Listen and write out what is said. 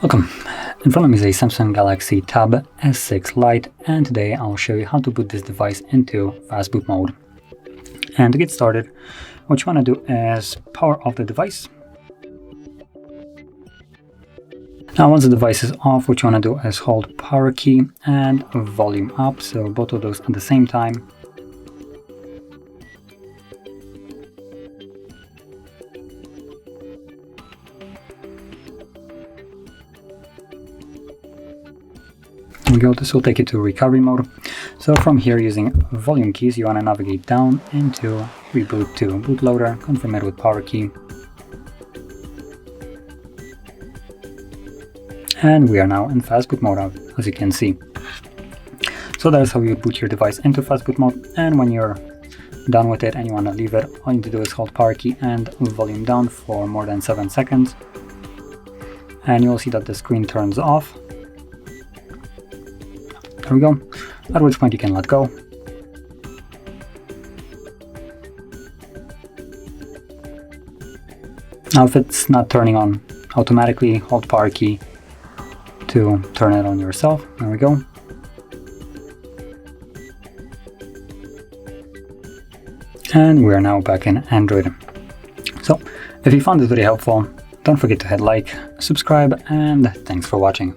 Welcome. In front of me is a Samsung Galaxy Tab S6 Lite, and today I'll show you how to put this device into Fastboot mode. And to get started, what you want to do is power off the device. Now once the device is off, what you want to do is hold power key and volume up, so both of those at the same time. There we go, this will take you to recovery mode. So from here, using volume keys, you want to navigate down into reboot to bootloader, confirm it with power key. And we are now in Fastboot mode, as you can see. So that's how you boot your device into Fastboot mode, and when you're done with it and you want to leave it, all you need to do is hold power key and volume down for more than 7 seconds. And you'll see that the screen turns off. There we go, at which point you can let go. Now if it's not turning on automatically, hold power key to turn it on yourself. There we go. And we are now back in Android. So if you found this video helpful, don't forget to hit like, subscribe, and thanks for watching.